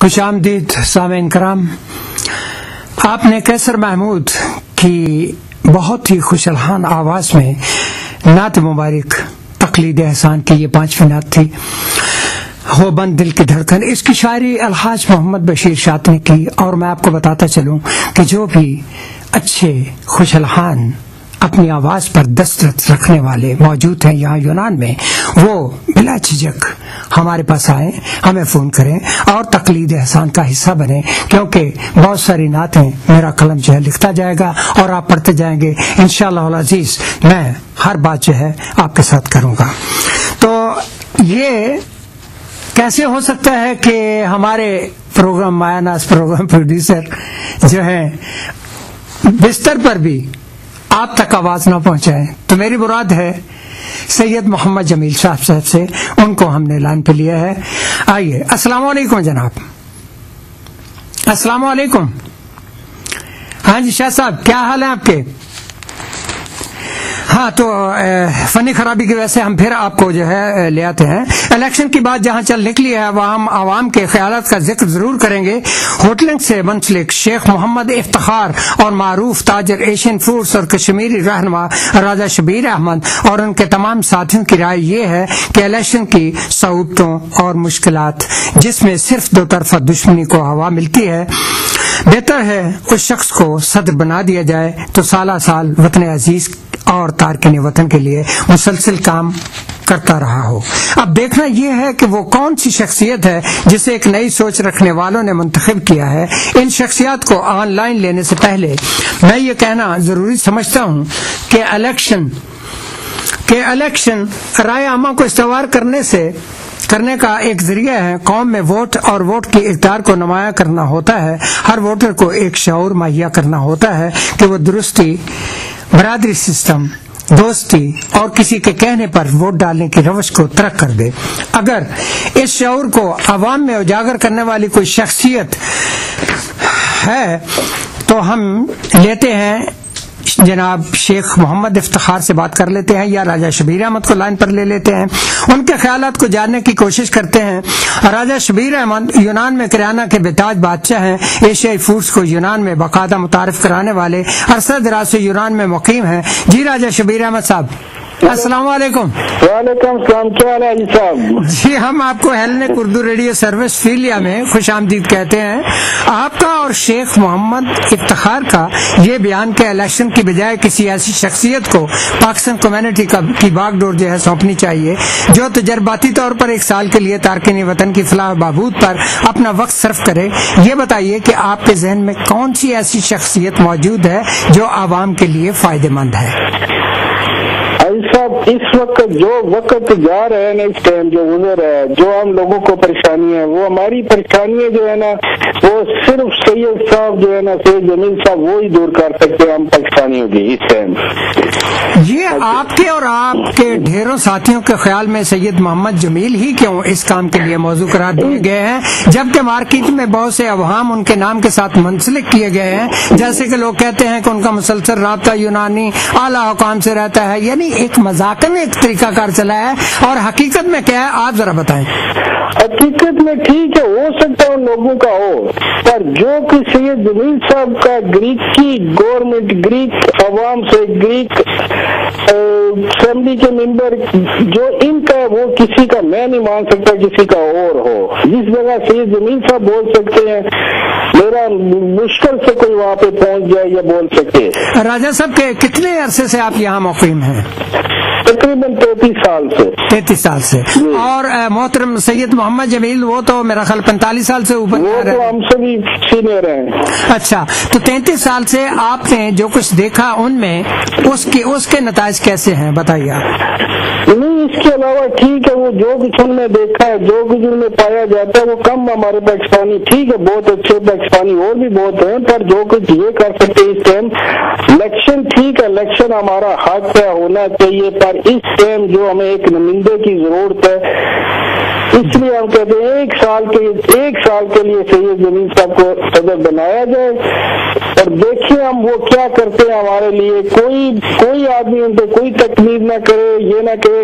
خوش آمدید سامعین کرام. آپ نے کیسر محمود کی بہت ہی خوشالحان آواز میں نعت مبارک تقلید احسان کی یہ 5ویں نعت تھی، ہو بند دل کی دھڑکن. اس کی شاعری الحاج محمد بشیر شاط نے کی. اور میں آپ کو بتاتا چلوں کہ جو بھی اچھے خوشالحان اپنی آواز پر دسترس رکھنے والے موجود ہیں یہاں یونان میں، وہ بلا جھجک ہمارے پاس آئیں، ہمیں فون کریں اور تقلید احسان کا حصہ بنیں، کیونکہ بہت ساری نعتیں میرا قلم جو ہے لکھتا جائے گا اور آپ پڑھتے جائیں گے. انشاءاللہ العزیز میں ہر بات جو ہے آپ کے ساتھ کروں گا. تو یہ کیسے ہو سکتا ہے کہ ہمارے پروگرام مایاناز پروگرام پروڈیوسر جو ہیں بستر پر بھی آپ تک آواز نہ پہنچائیں؟ تو میری مراد ہے سید محمد جمیل صاحب سے. ان کو ہم نے لائن پہ لیا ہے. آئیے. السلام علیکم جناب. السلام علیکم. ہاں جی شاہ صاحب، کیا حال ہے آپ کے؟ ہاں، تو فنی خرابی کی وجہ سے ہم پھر آپ کو جو ہے لے آتے ہیں. الیکشن کی بات جہاں چل نکلی ہے وہاں ہم عوام کے خیالات کا ذکر ضرور کریں گے. ہوٹلنگ سے منسلک شیخ محمد افتخار اور معروف تاجر ایشین فوڈز اور کشمیری رہنما راجہ شبیر احمد اور ان کے تمام ساتھیوں کی رائے یہ ہے کہ الیکشن کی صعوبتوں اور مشکلات جس میں صرف دو طرفہ دشمنی کو ہوا ملتی ہے، بہتر ہے اس شخص کو صدر بنا دیا جائے تو سالہ سال وطن عزیز اور تارکین وطن کے لیے مسلسل کام کرتا رہا ہو. اب دیکھنا یہ ہے کہ وہ کون سی شخصیت ہے جسے ایک نئی سوچ رکھنے والوں نے منتخب کیا ہے. ان شخصیات کو آن لائن لینے سے پہلے میں یہ کہنا ضروری سمجھتا ہوں کہ الیکشن رائے عامہ کو استوار کرنے کا ایک ذریعہ ہے. قوم میں ووٹ اور ووٹ کی اقدار کو نمایاں کرنا ہوتا ہے. ہر ووٹر کو ایک شعور مہیا کرنا ہوتا ہے کہ وہ درستی، برادری سسٹم، دوستی اور کسی کے کہنے پر ووٹ ڈالنے کی روش کو ترک کر دے. اگر اس شعور کو عوام میں اجاگر کرنے والی کوئی شخصیت ہے تو ہم لیتے ہیں جناب شیخ محمد افتخار سے بات کر لیتے ہیں یا راجہ شبیر احمد کو لائن پر لے لیتے ہیں، ان کے خیالات کو جاننے کی کوشش کرتے ہیں. راجہ شبیر احمد یونان میں کریانہ کے بتاج بادشاہ ہیں. ایشیائی فوڈز کو یونان میں باقاعدہ متعارف کرانے والے عرصہ دراز سے یونان میں مقیم ہیں. جی راجہ شبیر احمد صاحب، السلام علیکم. وعلیکم السلام. کیا حال ہے جی صاحب؟ جی ہم آپ کو ہیلنیک اردو ریڈیو سروس فیلیا میں خوش آمدید کہتے ہیں. آپ کا اور شیخ محمد افتخار کا یہ بیان کہ الیکشن کی بجائے کسی ایسی شخصیت کو پاکستان کمیونٹی کی باغ ڈور جو ہے سونپنی چاہیے جو تجرباتی طور پر 1 سال کے لیے تارکین وطن کی فلاح و بہبود پر اپنا وقت صرف کرے. یہ بتائیے کہ آپ کے ذہن میں کون سی ایسی شخصیت موجود ہے جو عوام کے لیے فائدہ مند ہے؟ صاحب اس وقت جو وقت جا رہے ہیں نا، اس ٹائم جو گزر رہا ہے، جو ہم لوگوں کو پریشانی ہے، وہ ہماری پریشانیاں جو ہے نا وہ صرف سید صاحب جو ہے نا، سید جمیل صاحب وہی دور کر سکتے ہیں ہم پاکستانیوں کی اس ٹائم. یہ آپ کے اور آپ کے ڈھیروں ساتھیوں کے خیال میں سید محمد جمیل ہی کیوں اس کام کے لیے موضوع قرار دیے گئے ہیں، جبکہ مارکیٹ میں بہت سے اوہام ان کے نام کے ساتھ منسلک کیے گئے ہیں، جیسے کہ لوگ کہتے ہیں کہ ان کا مسلسل رابطہ یونانی اعلیٰ حکام سے رہتا ہے، یعنی ایک مذاکرہ ایک طریقہ کار چلا ہے. اور حقیقت میں کیا ہے آپ ذرا بتائیں. حقیقت میں ٹھیک ہے، ہو سکتا ہے ان لوگوں کا ہو، پر جو کہ سید جمیل صاحب کا گریک کی گورنمنٹ، گریک عوام سے، گریک اسمبلی کے ممبر جو ان کا ہے وہ کسی کا میں نہیں مان سکتا کسی کا اور ہو. جس جگہ سید جمیل صاحب بول سکتے ہیں میرا مشکل سے کوئی وہاں پہ پہنچ جائے یا بول سکے. راجہ صاحب کے کتنے عرصے سے آپ یہاں مقیم ہیں؟ تقریباً 33 سال سے. 33 سال سے. اور محترم سید محمد جمیل وہ تو میرا خیال 45 سال سے اوپر، وہ تو ہم سے بھی سینئر ہیں. اچھا، تو 33 سال سے آپ نے جو کچھ دیکھا ان میں اس کے نتائج کیسے ہیں بتائیے آپ. نہیں، اس کے علاوہ ٹھیک ہے، وہ جو کچھ ہم نے دیکھا ہے، جو کچھ ان میں پایا جاتا ہے وہ کم ہمارے پاکستانی ٹھیک ہے، بہت اچھے پاکستانی اور بھی بہت ہیں، پر جو کچھ یہ کر سکتے اس ٹائم الیکشن ٹھیک ہے، الیکشن ہمارا حق ہے، ہونا چاہیے، پر اس ٹائم جو ہمیں ایک نمائندے کی ضرورت ہے، اس لیے ہم کہتے ہیں 1 سال کے لیے سید جمیل صاحب کو صدر بنایا جائے اور دیکھیں ہم وہ کیا کرتے ہیں ہمارے لیے. کوئی آدمی ان پہ کوئی تکلیف نہ کرے، یہ نہ کرے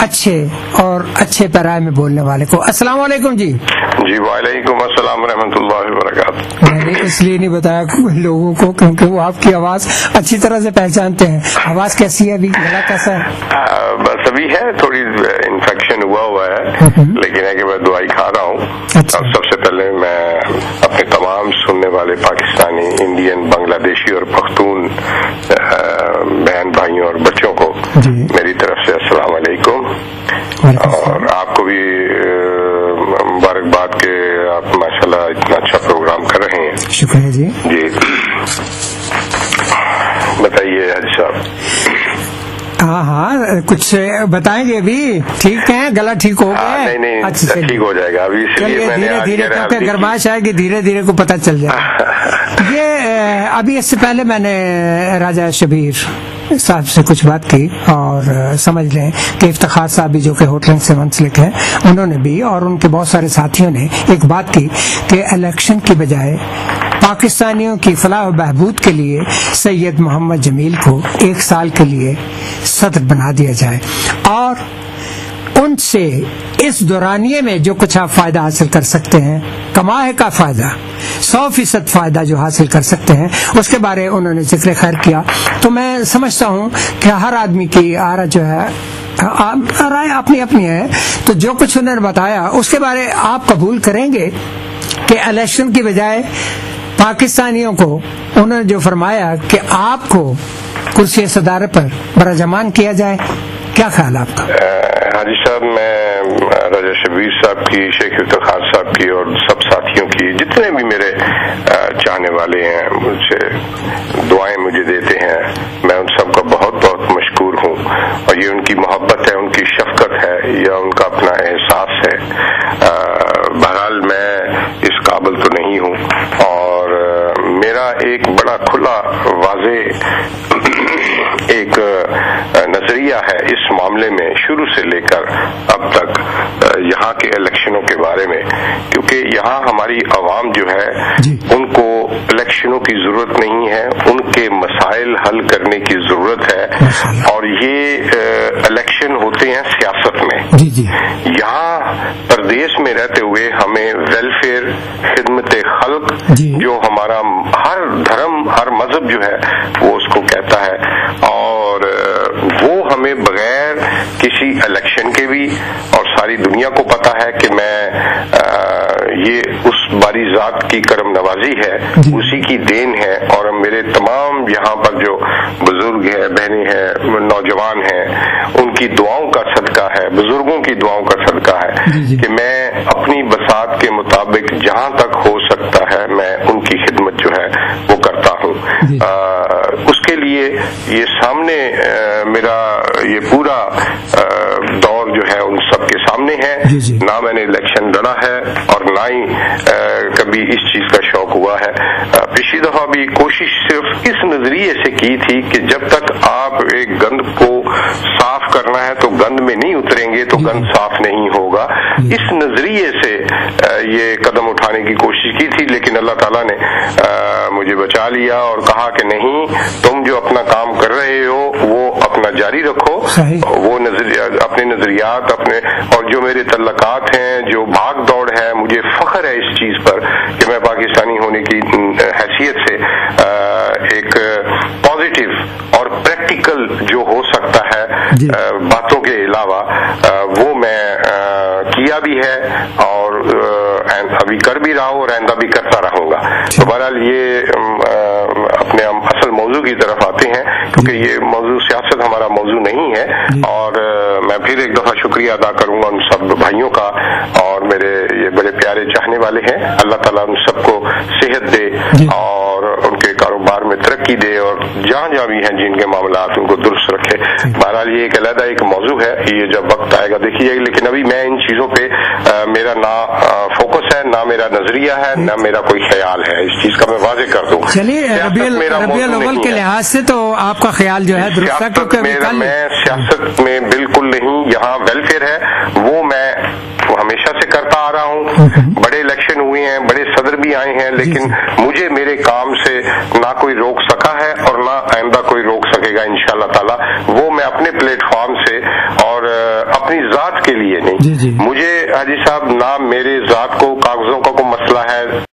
اچھے اور اچھے پیرائے میں بولنے والے کو. السلام علیکم جی. جی وعلیکم السلام ورحمۃ اللہ وبرکاتہ. میں نے اس لیے نہیں بتایا لوگوں کو کیونکہ وہ آپ کی آواز اچھی طرح سے پہچانتے ہیں. آواز کیسی ہے ابھی, گلا کیسا ہے؟ بس ابھی ہے, تھوڑی انفیکشن ہوا ہے, لیکن ہے کہ میں دوائی کھا رہا ہوں. اب سب سے پہلے میں اپنے تمام سننے والے پاکستانی, انڈین, بنگلہ دیشی اور پختون بہن بھائیوں اور بچوں کو میری طرف سے السلام علیکم, اور آپ کو بھی مبارکباد کہ آپ ماشاءاللہ اتنا اچھا پروگرام کر رہے ہیں. شکریہ جی. جی بتائیے حاجی صاحب. ہاں کچھ بتائیں گے ابھی؟ ٹھیک ہے, گلا ٹھیک ہو گیا؟ نہیں اچھا ٹھیک ہو جائے گا ابھی, اس لیے میں نے دھیرے دھیرے کیونکہ گرمائش آئے گی, دھیرے دھیرے کو پتہ چل جائے گا. یہ ابھی اس سے پہلے میں نے راجہ شبیر صاحب سے کچھ بات کی, اور سمجھ لیں کہ افتخار صاحب بھی جو کہ ہوٹلنگ سے منسلک ہیں, انہوں نے بھی اور ان کے بہت سارے ساتھیوں نے ایک بات کی کہ الیکشن کی بجائے پاکستانیوں کی فلاح و بہبود کے لیے سید محمد جمیل کو 1 سال کے لیے صدر بنا دیا جائے, اور ان سے اس دورانیے میں جو کچھ آپ فائدہ حاصل کر سکتے ہیں, کمائے کا فائدہ 100% فائدہ جو حاصل کر سکتے ہیں, اس کے بارے انہوں نے ذکر خیر کیا. تو میں سمجھتا ہوں کہ ہر آدمی کی آرا جو ہے رائے اپنی اپنی ہے, تو جو کچھ انہوں نے بتایا اس کے بارے آپ قبول کریں گے کہ الیکشن کی بجائے پاکستانیوں کو انہوں نے جو فرمایا کہ آپ کو کرسی صدارت پر برجمان کیا جائے, کیا خیال آپ کا؟ حاجی صاحب, میں راجہ شبیر صاحب کی, شیخ افتخار صاحب کی اور سب ساتھیوں کی, جتنے بھی میرے چاہنے والے ہیں, مجھ سے دعائیں مجھے دیتے ہیں, میں ان سب کا بہت بہت مشکور ہوں. اور یہ ان کی محبت ہے, ان کی شفقت ہے, یا ان کا اپنا احساس ہے. بہرحال میں اس قابل تو نہیں ہوں, اور میرا ایک بڑا کھلا واضح ایک نظریہ ہے اس معاملے میں شروع سے لے کر اب تک یہاں کے الیکشنوں کے بارے میں, کیونکہ یہاں ہماری عوام جو ہے ان کو الیکشنوں کی ضرورت نہیں ہے, ان کے مسائل حل کرنے کی ضرورت ہے. اور یہ الیکشن ہوتے ہیں سیاست میں. یہاں پردیش میں رہتے ہوئے ہمیں ویلفیئر, خدمت خلق, جو ہمارا ہر دھرم ہر مذہب جو ہے وہ اس کو کہتا ہے, اور وہ ہمیں بغیر کسی الیکشن کے بھی, اور ساری دنیا کو پتا ہے کہ میں یہ اس باری ذات کی کرم نوازی ہے, اسی کی دین ہے. اور میرے تمام یہاں پر جو بزرگ ہیں, بہنیں ہیں, نوجوان ہیں, ان کی دعاؤں کا صدقہ ہے, بزرگوں کی دعاؤں کا صدقہ ہے کہ میں اپنی بساط کے مطابق جہاں تک ہو سکتا ہے میں ان کی خدمت جو ہے وہ کرتا ہوں. اس کے لیے یہ سامنے میرا یہ پورا دور جو ہے ان سب کے سامنے ہے. نہ میں نے الیکشن لڑا ہے اور نہ ہی کبھی اس چیز کا شوق ہوا ہے. پچھلی دفعہ بھی کوشش صرف اس نظریے سے کی تھی کہ جب تک آپ ایک گند کو صاف کرنا ہے تو گند میں نہیں اتریں گے تو گند صاف نہیں ہوگا. اس نظریے سے یہ قدم اٹھانے کی کوشش کی تھی, لیکن اللہ تعالیٰ نے مجھے بچا لیا اور کہا کہ نہیں, تم جو اپنا کام کر رہے ہو وہ اپنا جاری رکھو, وہ اپنے نظریات اپنے, اور جو میرے تعلقات ہیں, جو بھاگ دوڑ ہے, مجھے فخر ہے اس چیز پر کہ میں پاکستانی ہونے کی حیثیت سے ایک پازیٹیو اور پریکٹیکل جو ہو سکتا ہے باتوں کے علاوہ وہ میں کیا بھی ہے, اور ابھی کر بھی رہا ہوں اور آئندہ بھی کرتا رہوں گا. تو بہرحال یہ اپنے اصل موضوع کی طرف آتے ہیں, کیونکہ یہ موضوع سیاست ہمارا موضوع نہیں ہے. اور میں پھر ایک دفعہ شکریہ ادا کروں گا ان سب بھائیوں کا, اور میرے یہ بڑے پیارے چاہنے والے ہیں. اللہ تعالیٰ ان سب کو صحت دے اور ان کے کاروبار میں ترقی دے, اور جہاں جہاں بھی ہیں جن کے معاملات ان کو درست رکھے. بہرحال یہ ایک علیحدہ ایک موضوع ہے, یہ جب وقت آئے گا دیکھی جائے گی. لیکن ابھی میں ان چیزوں پہ میرا نہ فوکس ہے, نہ میرا نظریہ ہے, نہ میرا کوئی خیال ہے. اس چیز کا میں واضح کر دوں. چلیے ربیع الاول کے لحاظ سے تو آپ کا خیال جو ہے درست ہے, کیونکہ میں سیاست میں بالکل نہیں. یہاں ویلفیئر ہے, وہ میں ہمیشہ سے کرتا آ رہا ہوں. بڑے الیکشن ہوئے ہوئے ہیں, بڑے صدر بھی آئے ہیں, لیکن مجھے میرے کام سے نہ کوئی روک سکا ہے اور نہ آئندہ کوئی روک سکے گا انشاءاللہ تعالی. وہ میں اپنے پلیٹ فارم سے اور اپنی ذات کے لیے نہیں, مجھے حاجی صاحب نہ میرے ذات کو کاغذوں کا کوئی مسئلہ ہے,